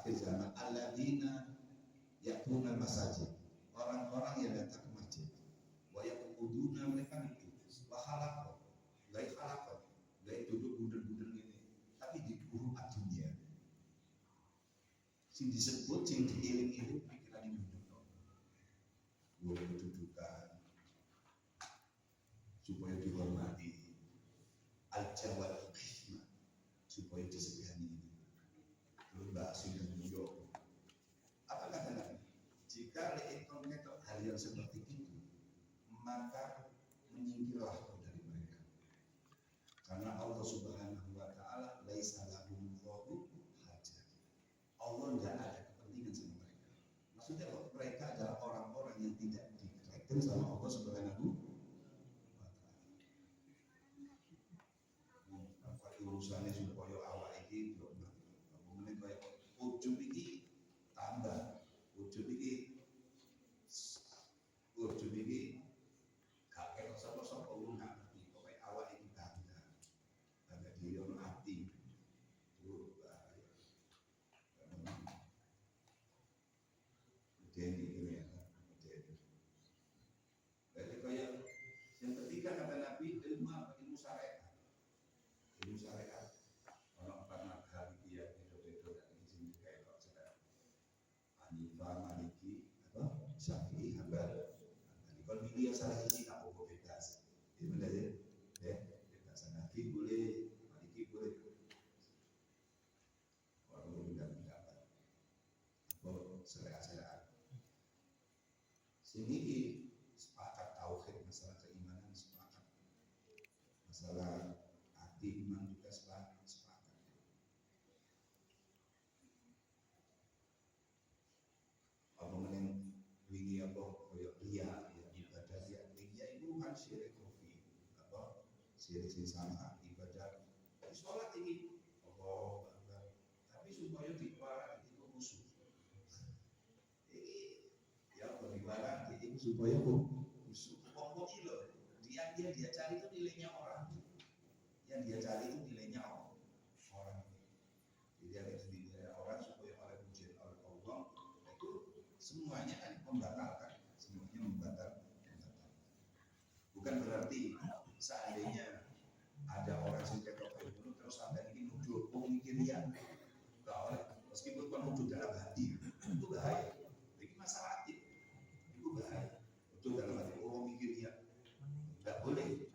akhir zaman alladzina ya'tuna masajid, orang-orang yang datang ke masjid, wa yaquduna, mereka itu wa halaqah, gaya duduk bundar-bundar gini, tapi di huruf dunia sing disebut sing diiling-iling pikiran ini boleh kedudukan supaya dihormati, al-jawal hikmah supaya disegani, lomba sudah muncul. Apa kata Nabi? Jika engkau mengetahui hal yang seperti itu, maka menyingkirlah kau dari mereka. Karena Allah Subhanahu wa Ta'ala laisa lahum hajat. Allah tidak ada kepentingan sama mereka. Maksudnya mereka adalah orang-orang yang tidak dikerakan sama Allah Subhanahu wa Ta'ala. Apa urusannya supaya awak ini kemudian kayak ujub ini tambah, ujub ini gak kayak sapa-sapa wong gak ngerti pokoke awak iki bangga diri ono ati itu bahaya. Jadi ini ya, jadi kayak yang ketiga kata Nabi, ilmu syariat. Ilmu syariat orang empat mazhab dia itu dari sini kayak kok sudah Hanifah, Maliki, apa Syafi'i, Hambali. Kalau dia salah isi tak boleh bebas. Itu benar ya. Bebas. Hanafi boleh, Maliki boleh. Kalau tidak pendapat. Apa syariat. Sini sepakat tauhid, masalah keimanan sepakat. Masalah hati iman juga sepakat. Apa meneng wingi apa koyo ria ibadah ria itu bukan syirik kofi apa syirik sing sama ibadah sholat ini Allah Akbar tapi supaya diwara itu khusyuk ini ya diwara ini supaya khusyuk pokok itu dia cari itu nilainya orang yang dia cari itu nilainya orang jadi ada nilai orang supaya oleh pujian oleh Allah itu semuanya kan membatalkan bukan berarti seandainya ada orang yang ketok itu terus sampai ini nuduh mikir ya nggak oleh meskipun kan nuduh dalam hati itu bahaya ini masalah hati itu bahaya nuduh dalam hati mikir ya nggak boleh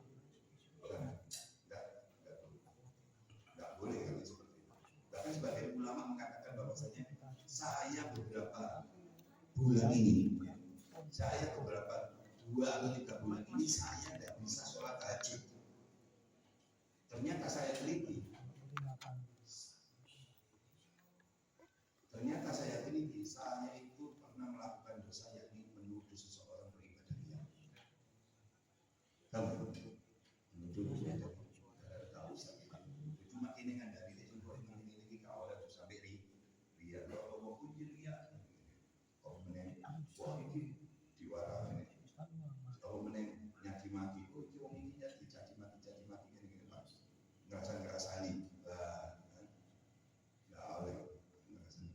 nggak boleh kalau seperti itu. Bahkan sebagian ulama mengatakan bahwasanya saya beberapa bulan ini saya beberapa 2 atau 3 bulan ini saya tidak bisa sholat tahajud. Ternyata saya teliti, saya itu pernah melakukan dosa yakni menuduh seseorang beribadah dia. Kamu menuduh dia tahu saja. Cuma ini kan dari itu ini kau ada dosa beri dia kalau mau puji dia, kau meneng, wah ini diwara kalau meneng nyaci maki, oh itu orang ini caci maki gini Pak, ngerasani, nggak oleh ngerasani.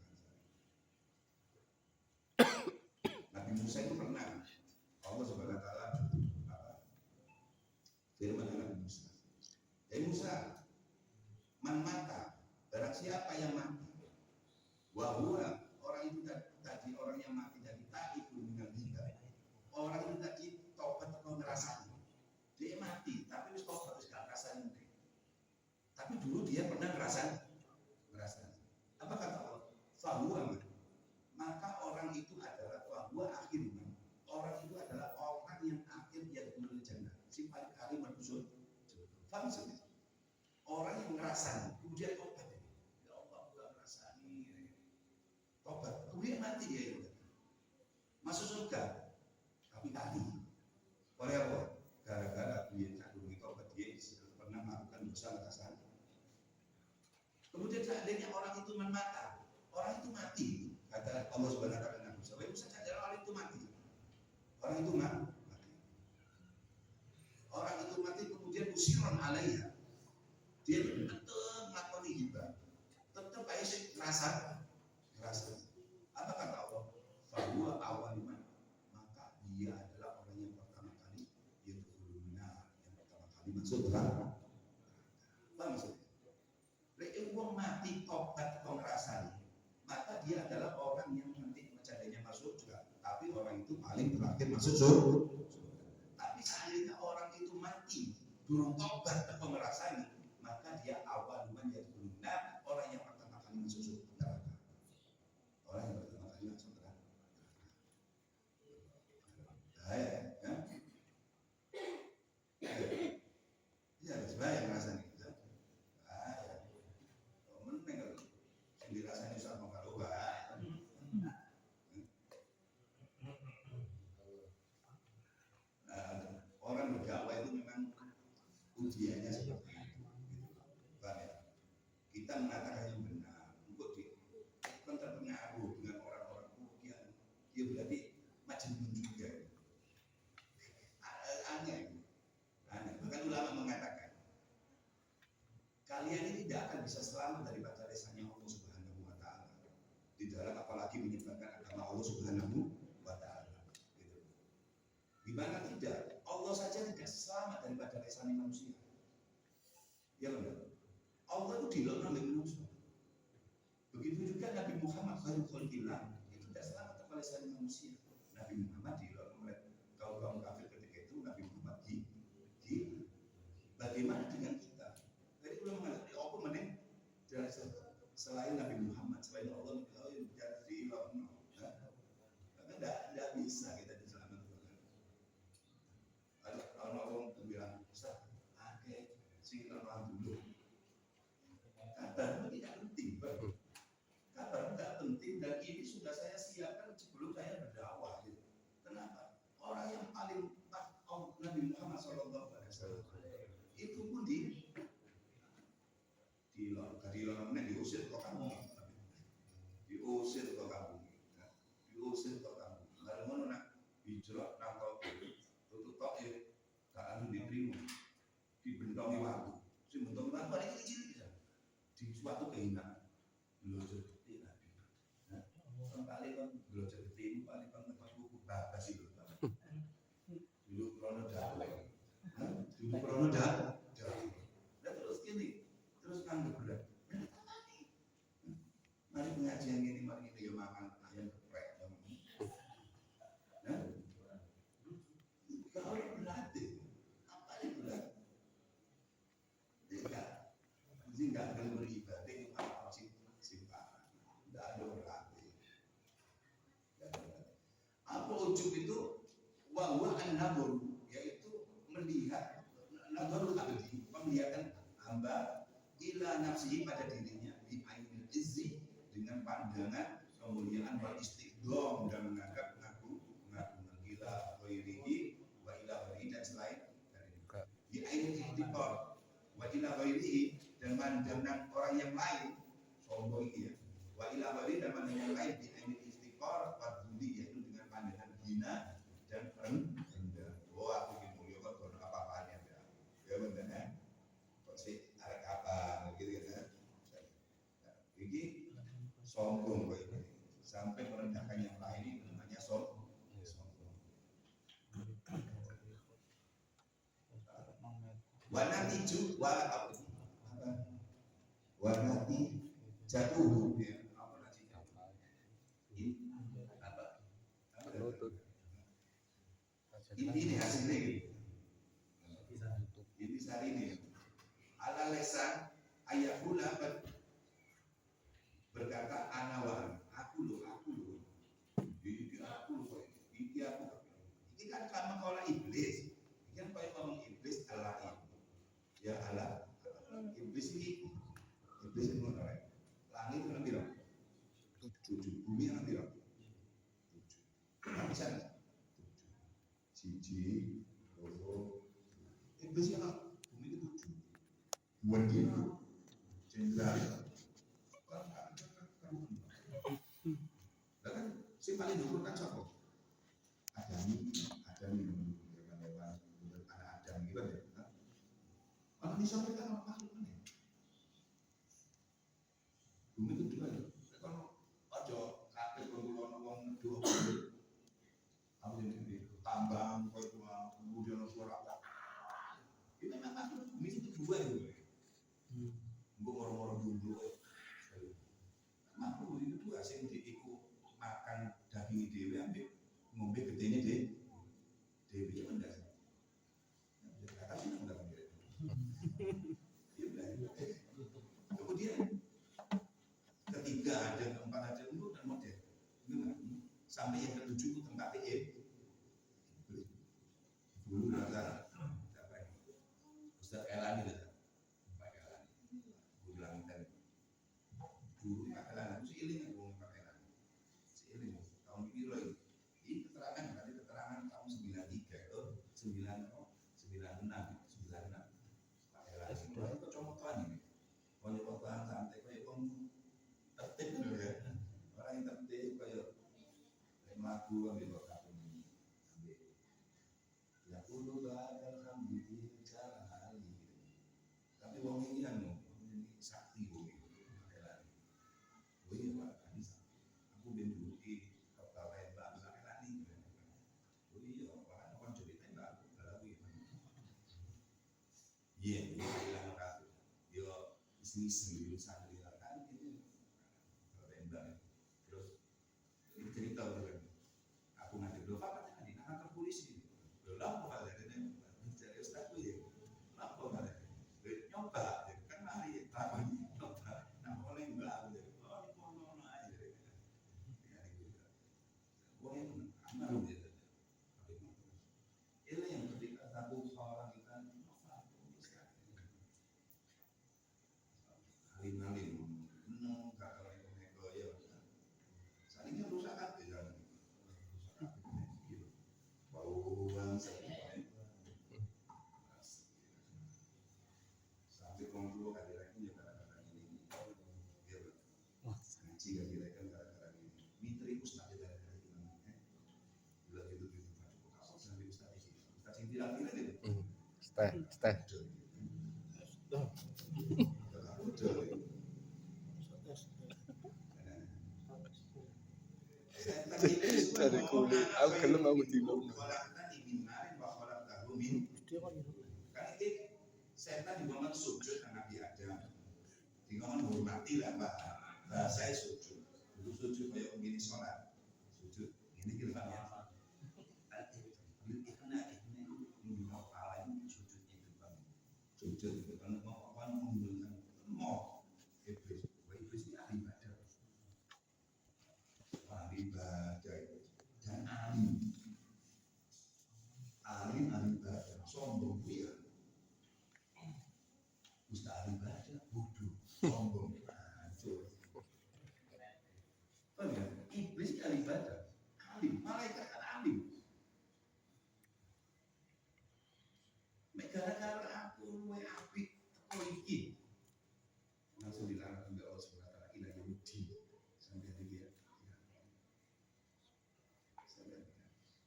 Nabi Musa itu pernah Allah Subhanahu Wa Taala firman Nabi Musa, Musa, man mata, barang siapa yang mati, wahua orang itu tadi orang yang mati dari taibun minal hina, orang itu tadi tobat atau ngerasani, dia mati tapi wis tobat wis gak ngerasani, tapi dulu dia pernah ngerasani. Apa kata Allah? Fahuwa, maka orang itu adalah fahuwa akhirnya, orang itu adalah orang yang akhir yang dulu jannah, si paling akhir masuk surga. Orang yang ngerasani kemudian tobat, ya Allah gua ngerasani tobat kemudian mati dia itu masuk surga tapi tadi oleh apa? Gara-gara dia cakung itu tobat dia pernah melakukan dosa ngerasani. Kemudian seandainya orang itu mati, kata Allah Subhanahu Wa Taala, supaya bisa sadar orang itu mati. Orang itu mati kemudian usiron alaiha. Dia tetap melakukan hibah, tetap aja ngerasa tobat pengerasaan, maka dia adalah orang yang nanti jadinya masuk juga, tapi orang itu paling terakhir masuk surga. Tapi seandainya orang itu mati durung tobat pengerasaan, maka dia awal yang benar, orang yang pertama kali masuk surga. Orang yang pertama kali masuk neraka. Ya, bahaya ngerasanya. Dirasanya sama kalau orang berdakwah itu memang ujiannya seperti itu, kita mengatakan yang benar, untuk kan terpengaruh dengan orang-orang yang dia berarti majnun juga, aneh. Bahkan ulama mengatakan kalian ini tidak akan bisa selamat daripada lisannya Allah Subhanahu wa Ta'ala di dalam, apalagi menyebarkan agama Allah Subhanahu wa Ta'ala. Gitu. Gimana tidak? Allah saja tidak selamat daripada lisannya manusia. Ya benar. Allah itu dilaknat oleh manusia. Begitu juga Nabi Muhammad khairul khalqillah itu tidak selamat daripada lisannya manusia. Nabi Muhammad dilaknat oleh kaum kafir ketika itu. Nabi Muhammad gila. Bagaimana dengan kita? Jadi ulama mengatakan apa meneh selain Nabi Muhammad, selain Allah yang jadi ilmu, tidak bisa kita diselamatkan. Ada orang bilang Ustaz, akeh sing orang dulu. Kabar tidak penting, kabar tidak penting, dan ini sudah saya siapkan sebelum saya berdakwah. Kenapa? Orang yang paling Nabi Muhammad SAW itu pun diusir ke kampung, diusir ke kampung, lalu mana nak hijrah nangkau tutup toke, tak ada diterima, dibentongi waktu, si bentongi waktu ada kecil bisa, di suatu kehinaan, belajar ketik nabi, kali kan belajar ketik, kali kan tempat buku bagas itu, dulu krono dah, terus gini, terus kan berat. Mari pengajian ini, mari kita makan ayam geprek. Kalau berlatih, apa yang berat? Tidak akan beribadah itu apa sih simpan? Tidak ada berlatih. Apa ujub itu? Wahwa an-nabur, yaitu melihat nadarul abdi, penglihatan hamba ila nafsihi pada dirinya bi ainil izzi, dengan pandangan kemuliaan wal istiqdom, dan menganggap ngaku ila ghairihi wa ila ghairihi, dan selain dari bi ainil istiqdom wa ila ghairihi, dan pandangan orang yang lain sombong ya, wa ila ghairihi, dan pandangan yang lain bi ainil istiqdom fadli, yaitu dengan pandangan hina dan rendah. Oh aku ingin mulia kok apa-apaan ya benar ya, kok sih arek apa gitu kan. Ini sombong ini, sampai merendahkan yang lain, itu namanya sombong. Wanati jatuh ya, apa nanti ini hasilnya ini sari ini ala lesan ayahula berkata anawan, aku loh, ini aku, ini kan sama kalau iblis, ini kan kalau ngomong iblis Allah ya Allah, iblis itu orang, langit itu nanti lah, 7, bumi nanti lah, 7, bisa nggak? 1, 2, iblis ya lah, bumi itu 7, buat dia, jenderal. Kan si paling dulu kan siapa? Adami anak Adam gitu ya. Kalau disampaikan apa makhluk ini? Bumi itu juga ya. Kalau aja kakek berulon uang dua apa ini tambang kau kemudian suara apa? Ini memang makhluk bumi itu dua ya. Untuk orang-orang dulu ini Dewi ya enggak. Kata sih enggak begitu. Kemudian ketiga ada, keempat ada, untuk dan model. Sampai yang ketujuh itu tempat dulu rasa siapa ini? Ustaz Elani lah, Pak Elani. Guru langitan. Guru Pak Elani, seiling aku ngomong Pak Elani. Seiling tahun biru lagi. Ini keterangan tadi keterangan tahun 93 itu 96 Pak Elani. Kalau kecomotan ini, kecomotan santai kayak tertib dulu ya. Orang yang tertib kayak lagu ambil waktu ini. Ya kudu badal hamdi jalali. Tapi wong iki anu, ini sakti wong iki. Oh iya Pak, tadi aku ben dulu iki kepala Mbak Elani. Oh iya, Pak, kan cerita Mbak aku iki. Iya, bilang aku. Yo istri sendiri kan itu. Mbak. Terus ini cerita udah aku ngajak doa apa tadi kantor polisi. Lama kali ini bicara ustaz tuh ya. Lama kali nyoba kan hari apa nyoba. Nah oleh Mbak gitu. Oh ini aja. Ya gitu. Boleh amal gitu. Ini yang ketika satu orang kita alin-alin menang kakak neko ya. Salingnya rusak kan ya. Bauan sampai konflik kadang-kadang ini kadang-kadang ini dia ngaji kadang-kadang kadang-kadang ini mitri ustaz kadang-kadang ini bila itu apa sampai ustaz ini bilang gitu stay Cari kulit, aku kelem aku tidur. Setan dibangun sujud dengan Nabi Adam, dibangun hormati lah Mbak. Saya sujud, dulu sujud kayak begini sholat, sujud, ini kita kan ya. Ini mau kalah ini sujud itu kan, sujud itu kan mau apa mengundurkan mau iblis ini ahli ibadah dan ahli ibadah sombong dia. Ustaz ahli ibadah bodoh sombong hancur. Iblis ahli ibadah, alim, malaikat kan alim. Gara-gara aku luwe apik teko iki. Langsung dilarang oleh Allah Subhanahu wa taala ila yaumil sampai dia.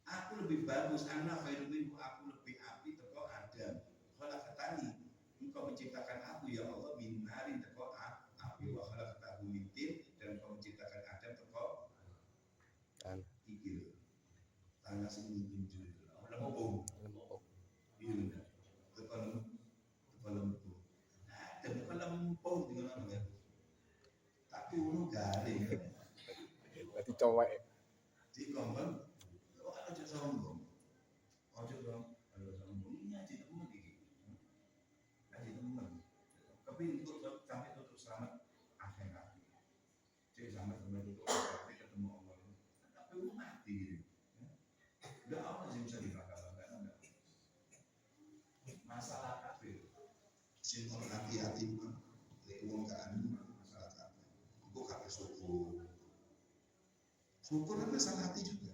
Aku lebih bagus, anak khairu aku lebih apik teko Adam. Kalau katani engkau menciptakan aku ya Allah min narin teko api wa khalaqtahu min tin dan engkau menciptakan Adam teko iki lho. Tanah sing njujur. Lempung. Iya. Teko lempung. Dan teko lempung dengan apa? Tapi ulu garing. Berarti cowok. Di ngomong, oh aja sombong. Ojo dong, ada sombong. Ini aja temen iki. Aja temen. Tapi untuk sampai tutup selamat akhirat. Jadi sampai tutup akhirat ketemu Allah. Tapi lu mati. Enggak apa sih bisa dibangga-banggakan. Masalah kafir. Sing hati-hati mah. Lek wong gak anu masalah kafir. Engko kafir syukur. Syukur kan masalah hati juga.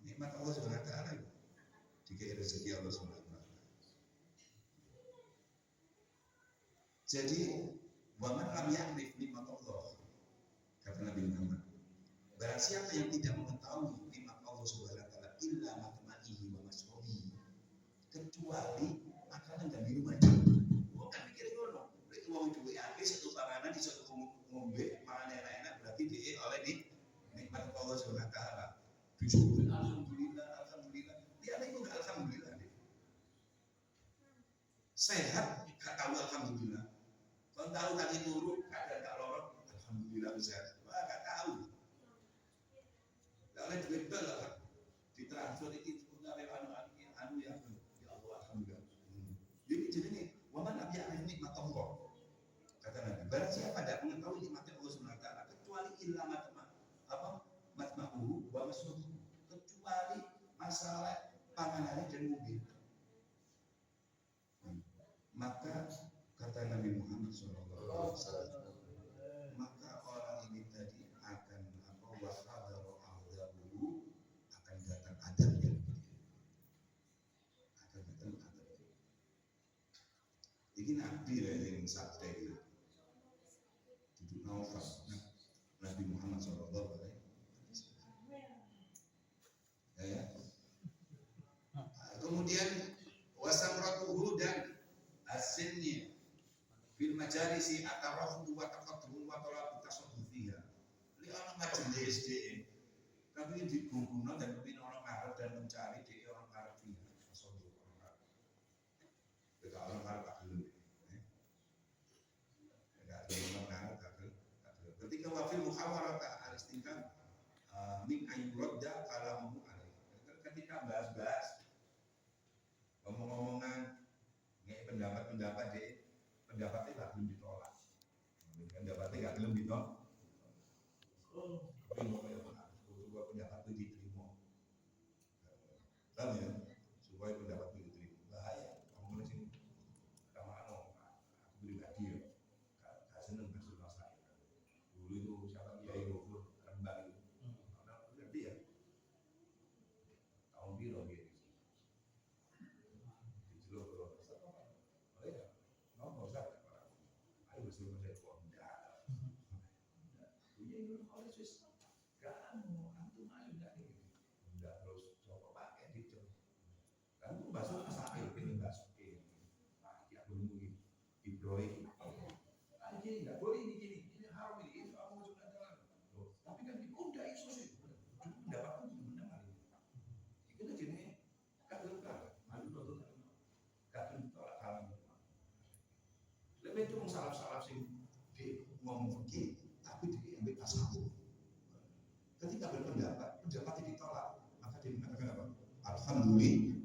Nikmat Allah Subhanahu wa taala. Jika rezeki Allah Subhanahu wa taala. Jadi, wa man lam ya'rif nikmat Allah. Kata Nabi Muhammad. Barang siapa yang tidak mengetahui nikmat Allah Subhanahu wa taala illa matma'ihi wa masrobihi, kecuali makanan dan minuman. Bukan mikir ngono. Nek wong duwe akeh satu panganan iso ngombe, mangan enak-enak berarti dia oleh nikmat Allah Subhanahu wa taala. Disyukur alhamdulillah. Dia itu enggak alhamdulillah. Sehat enggak tahu alhamdulillah. Kalau tahu kaki turu, kadang tak lorot, alhamdulillah sehat. Wah, enggak tahu. Oleh duit lah. Di siapa tidak mengetahui nikmat Allah Subhanahu wa taala kecuali illa matma'uhu wa masruhu, kecuali masalah panganannya dan mobil. Maka kata Nabi Muhammad SAW, maka orang ini tadi akan wahadaru a'dabuhu, akan datang adabnya, akan datang adabnya. Ini Nabi yang sabda itu duduk nafas Nabi Muhammad SAW. Ya. Kemudian wasamratuhu dan hasilnya fil majalisi atarafu wa taqaddum wa talab tasawwufiyya. Li ana majelis de tapi di bungkuna dan kepin orang ngarep dan mencari di orang ngarep dia tasawuf orang ngarep. Beda orang ngarep tak gelem. Enggak gelem ngarep tak gelem. Ketika wafil muhawarata al-istinqam min ayyuradda kalamu alaih. Ketika bahas-bahas ngomong-ngomongan pendapat-pendapat pendapatnya gak belum ditolak, pendapatnya gak belum ditolak, tapi supaya pendapat itu diterima, tahu ya, supaya pendapat itu diterima. Bahaya kamu mulai sini sama aku pribadi ya gak seneng bersuara saya dulu itu siapa kiai gofur Rembang itu ngerti ya tahun biru gitu. Itu salaf-salaf sing di ngomong fikih tapi diambil tasawuf. Ketika berpendapat, pendapatnya ditolak, maka dia mengatakan apa? Alhamdulillah,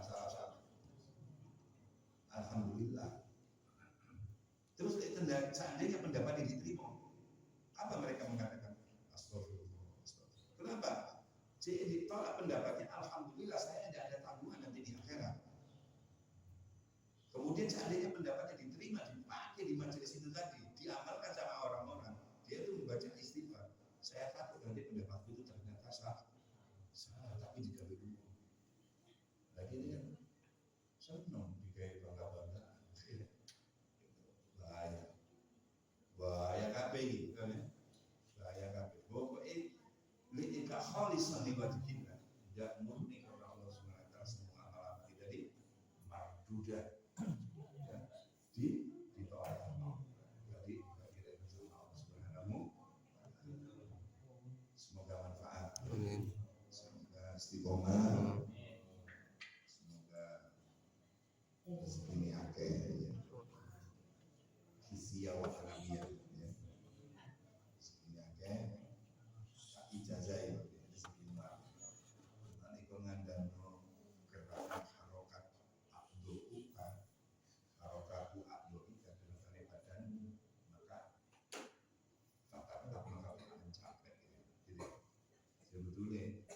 salah. Alhamdulillah. Terus seandainya pendapatnya diterima, apa mereka mengatakan? Astagfirullah. Kenapa? Jadi ditolak pendapatnya, alhamdulillah saya tidak ada tanggungan nanti di akhirat. Kemudian seandainya pendapatnya diterima, dipakai di majelis itu tadi, diamalkan sama orang-orang, dia itu membaca istighfar. Saya takut nanti pendapatku itu ternyata salah, tapi juga begitu. Lagi ini kan senang dikai bangga-bangga, bahaya kabeh kan ya, bahaya kabeh. Pokoknya liika khalisan liwajhillah, tidak murni karena Allah SWT semua amalan kita di mardudah. Ditolak. Jadi kita bersyukur Allah Subhanahu. Semoga manfaat. Amin. Semoga istiqomah. Semoga rezeki akeh. Hisia wa alamiah. Rezeki akeh. Ijazah ya. Rezeki mah. Nanti kau ngandano gerakan harokat abdul uka. Harokatu abdul ika dengan badan, maka fakta mencapai. Jadi sebetulnya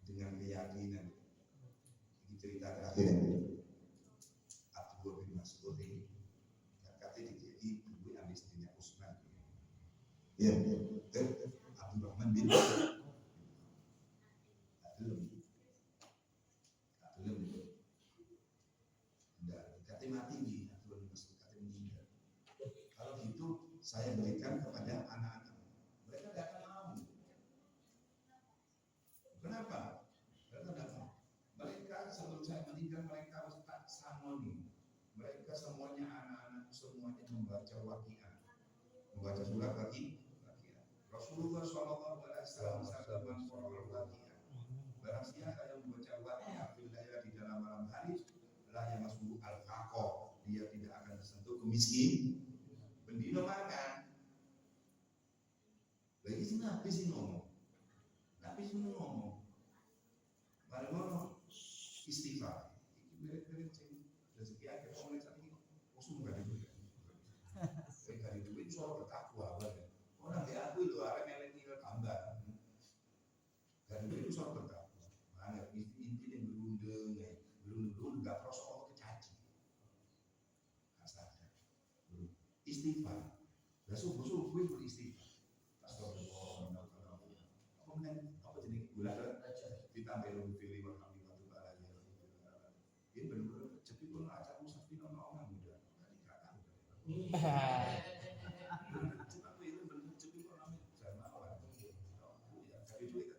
dengan keyakinan ini cerita terakhir Abdullah bin Mas'ud ini katanya di ibu istrinya Utsman ya Abdurrahman bin mati di Abdullah bin Mas'ud katanya meninggal. Kalau gitu saya berikan kepada anak-anak. Mereka tidak akan mau. Kenapa? Mereka tidak mau. Mereka sebelum saya meninggal mereka tak samoni. Mereka semuanya anak-anak semuanya membaca waqiah, membaca surat waqiah. Rasulullah SAW bersabda man qara'a waqiah. Barang siapa yang membaca waqiah di dalam malam hari yang masuk al-faqo, dia tidak akan tersentuh kemiskin. Bendino makan. Lagi sih nabi sih ngomong. Mari ngono istighfar. Iki beres-beres rezeki akeh oleh sak iki. Usum gak suara bertakwa kan. Orang dia aku itu arek ngelek-ngelek gambar. Dan itu suara bertakwa. Banget inti yang berundeng enggak kroso Allah kecaci. Kasarnya. Istighfar. Lah subuh-subuh beristighfar. Astagfirullah. Apa jenis gula ditambah lebih pilih warna batu bara ya. Ini benar-benar cepi pun acak musafir ono orang muda. Tadi kakak. Cepat itu benar cepi pun orang sama orang. Ya, tapi duit.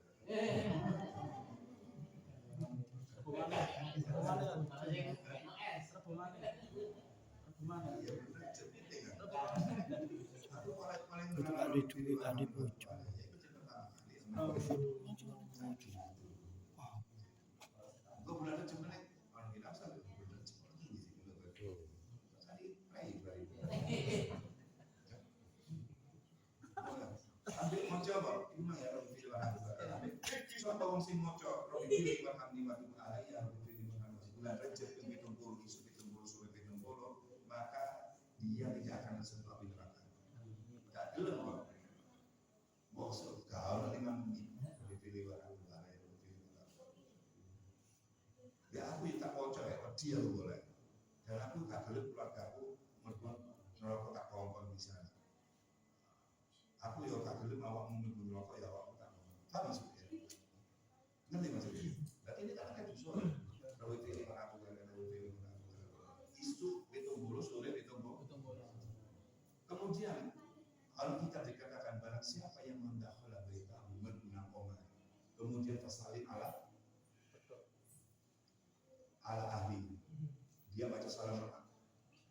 Itu ada duit, ada bocor. Ambil mencoba, ini ya Rabbi fil coba wong sing maca Rabbi fil warhamni wa tub alayya Rabbi fil warhamni bulan Rajab yang 70 isu 70 sore 70 maka dia tidak akan tersentuh api neraka. Enggak gelem kok. Bosok gaul 5 menit Rabbi fil warhamni wa alayya Rabbi fil warhamni. Ya aku tak maca ya dia boleh. Dan aku gak gelem keluargaku mergo neraka tak kongkon di sana. Aku ya gak gelem awakmu mlebu neraka ya awakmu tak kongkon. Apa maksudnya? Ngerti maksudnya? Berarti ini kan ada dosa. Rawi pilih aku kan rawi pilih aku. Isu betombolo sore betombolo. Kemudian Alkitab dikatakan barang siapa yang mendakhala baitahu menggunakan omah. Kemudian fasalim ala ahli. Dia baca salam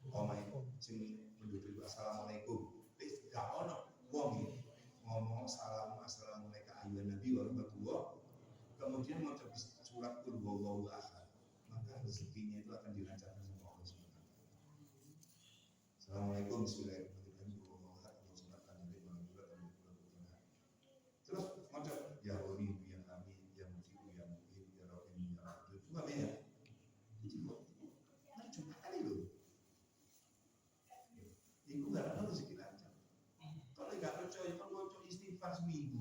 omah sing penduduk assalamualaikum. Wis gak ono wong ngomong assalamualaikum ayyuhan nabi wa rahmatullah. Kemudian mau surat Qul huwallahu ahad, maka rezekinya itu akan dilancarkan sama Allah SWT. Assalamualaikum warahmatullahi wabarakatuh. Terus macam ya wali yang kami yang mujibu yang mungkin ya rahim ya rahim itu apa ya? Itu cuma kali loh. Iku gak ada rezeki lancar. Kalau nggak percaya kan mau istighfar seminggu.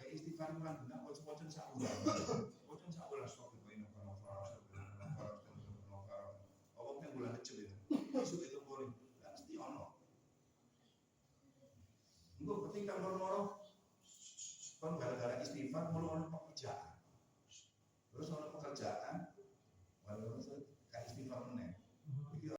Istighfar bulan benar, pocong sak bulan. Pocong sak bulan stok itu ini kalau apa yang bulan kecil itu. Isu itu boleh, nggak mesti ono. Enggak penting kan moro-moro. Kan gara-gara istighfar mulu ono pekerjaan. Terus ono pekerjaan, walau